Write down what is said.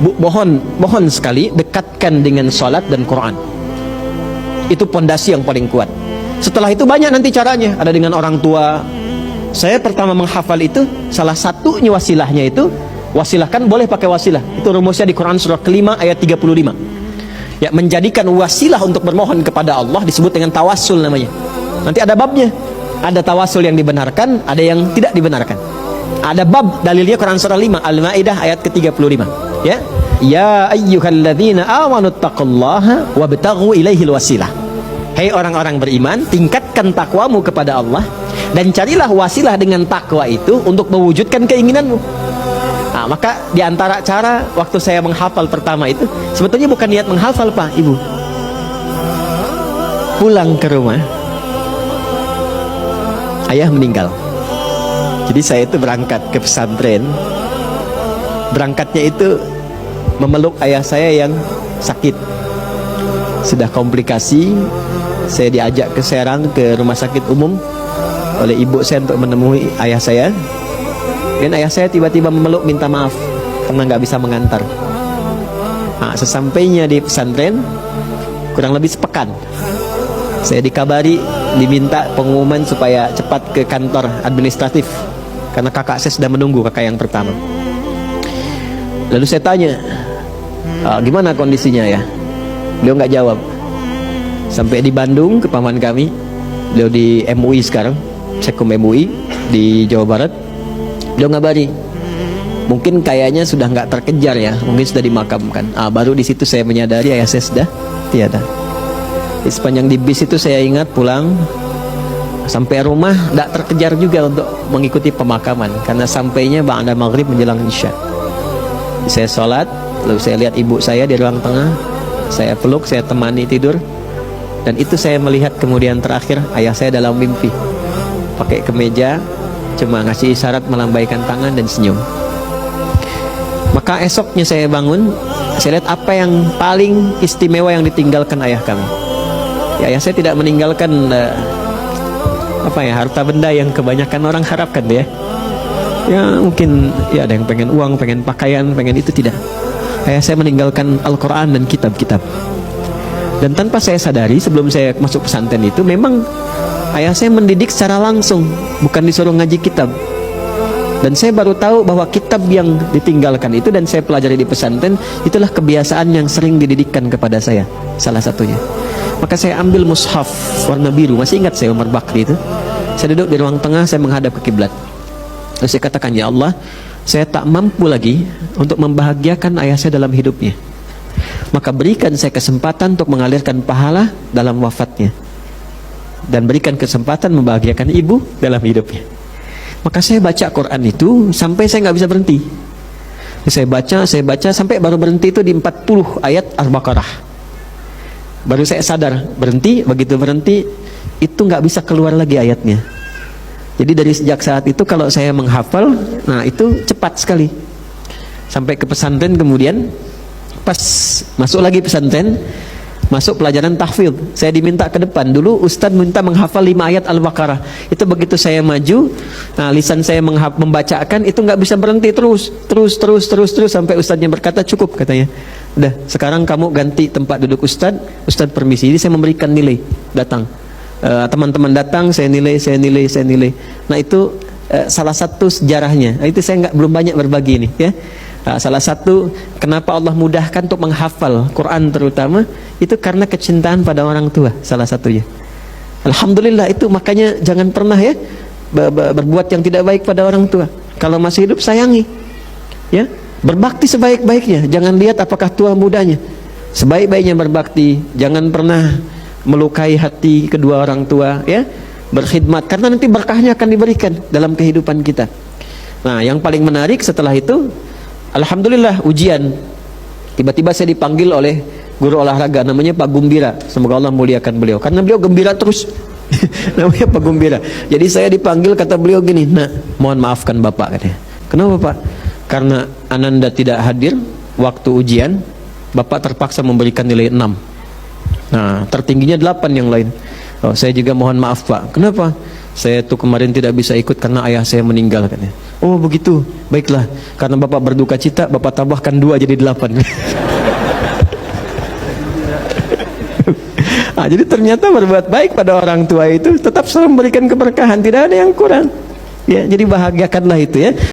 mohon sekali dekatkan dengan salat dan Quran. Itu pondasi yang paling kuat. Setelah itu banyak nanti caranya, ada dengan orang tua. Saya pertama menghafal itu, salah satunya wasilahnya itu, wasilah kan boleh pakai wasilah. Itu rumusnya di Quran surah kelima ayat 35. Ya, menjadikan wasilah untuk bermohon kepada Allah disebut dengan tawassul namanya. Nanti ada babnya. Ada tawassul yang dibenarkan, ada yang tidak dibenarkan. Ada bab dalilnya Quran surah 5 Al-Maidah ayat ke-35. Ya. Ya ayyuhalladzina amanu taqullaha wabtaghu ilaihil wasilah. Hai orang-orang beriman, tingkatkan takwamu kepada Allah dan carilah wasilah dengan takwa itu untuk mewujudkan keinginanmu. Nah, maka diantara cara waktu saya menghafal pertama itu, sebetulnya bukan niat menghafal Pak, Ibu. Pulang ke rumah, ayah meninggal. Jadi saya itu berangkat ke pesantren. Berangkatnya itu memeluk ayah saya yang sakit. Sudah komplikasi. Saya diajak ke Serang, ke rumah sakit umum oleh ibu saya untuk menemui ayah saya. Dan ayah saya tiba-tiba memeluk minta maaf karena nggak bisa mengantar. Nah, sesampainya di pesantren, kurang lebih sepekan, saya dikabari, diminta pengumuman supaya cepat ke kantor administratif karena kakak saya sudah menunggu, kakak yang pertama. Lalu saya tanya, gimana kondisinya ya? Beliau nggak jawab. Sampai di Bandung ke paman kami, beliau di MUI sekarang, Sekum MUI di Jawa Barat. Beliau ngabari, mungkin kayaknya sudah nggak terkejar ya, mungkin sudah dimakamkan. Baru di situ saya menyadari ayah saya sudah tiada. Di sepanjang di bis itu saya ingat pulang sampai rumah tidak terkejar juga untuk mengikuti pemakaman karena sampainya ba'da maghrib menjelang isya. Saya sholat, lalu saya lihat ibu saya di ruang tengah, saya peluk, saya temani tidur. Dan itu saya melihat kemudian terakhir ayah saya dalam mimpi pakai kemeja, cuma ngasih isyarat melambaikan tangan dan senyum. Maka esoknya saya bangun, saya lihat apa yang paling istimewa yang ditinggalkan ayah kami. Ya, ayah saya tidak meninggalkan harta benda yang kebanyakan orang harapkan ya. Ya mungkin ya ada yang pengen uang, pengen pakaian, pengen itu, tidak. Ayah saya meninggalkan Al-Quran dan kitab-kitab. Dan tanpa saya sadari sebelum saya masuk pesantren itu, memang ayah saya mendidik secara langsung, bukan disuruh ngaji kitab. Dan saya baru tahu bahwa kitab yang ditinggalkan itu dan saya pelajari di pesantren, itulah kebiasaan yang sering dididikkan kepada saya, salah satunya. Maka saya ambil mushaf warna biru, masih ingat saya Umar Bakri itu. Saya duduk di ruang tengah, saya menghadap ke kiblat. Lalu saya katakan, ya Allah, saya tak mampu lagi untuk membahagiakan ayah saya dalam hidupnya. Maka berikan saya kesempatan untuk mengalirkan pahala dalam wafatnya, dan berikan kesempatan membahagiakan ibu dalam hidupnya. Maka saya baca Quran itu sampai saya nggak bisa berhenti. Saya baca sampai baru berhenti itu di 40 ayat Al-Baqarah. Baru saya sadar berhenti. Begitu berhenti itu nggak bisa keluar lagi ayatnya. Jadi dari sejak saat itu kalau saya menghafal, nah itu cepat sekali. Sampai ke pesantren kemudian, pas masuk lagi pesantren, masuk pelajaran tahfidz, saya diminta ke depan. Dulu Ustadz minta menghafal 5 ayat Al-Baqarah. Itu begitu saya maju, nah lisan saya membacakan itu nggak bisa berhenti, terus sampai Ustadznya berkata cukup, katanya. Udah, sekarang kamu ganti tempat duduk Ustadz. Ustadz permisi. Jadi saya memberikan nilai, datang. Teman-teman datang, saya nilai. Nah itu salah satu sejarahnya. Nah, itu saya belum banyak berbagi ini ya. Salah satu kenapa Allah mudahkan untuk menghafal Quran terutama itu karena kecintaan pada orang tua, salah satunya. Alhamdulillah itu, makanya jangan pernah ya berbuat yang tidak baik pada orang tua. Kalau masih hidup sayangi ya, berbakti sebaik-baiknya. Jangan lihat apakah tua mudanya, sebaik-baiknya berbakti. Jangan pernah melukai hati kedua orang tua ya, berkhidmat, karena nanti berkahnya akan diberikan dalam kehidupan kita. Nah yang paling menarik setelah itu, alhamdulillah ujian. Tiba-tiba saya dipanggil oleh guru olahraga, namanya Pak Gumbira. Semoga Allah muliakan beliau, karena beliau gembira terus. Namanya Pak Gumbira. Jadi saya dipanggil, kata beliau gini, "Nah, mohon maafkan Bapak," katanya. "Kenapa Pak?" "Karena Ananda tidak hadir waktu ujian, Bapak terpaksa memberikan nilai 6. Nah, tertingginya 8 yang lain." "Oh, saya juga mohon maaf Pak." "Kenapa?" saya tuh kemarin tidak bisa ikut karena ayah saya meninggal katanya. Oh begitu, baiklah. Karena bapak berduka cita, bapak tambahkan 2 jadi 8. Nah, jadi ternyata berbuat baik pada orang tua itu tetap selalu memberikan keberkahan, tidak ada yang kurang. Ya, jadi bahagiakanlah itu ya.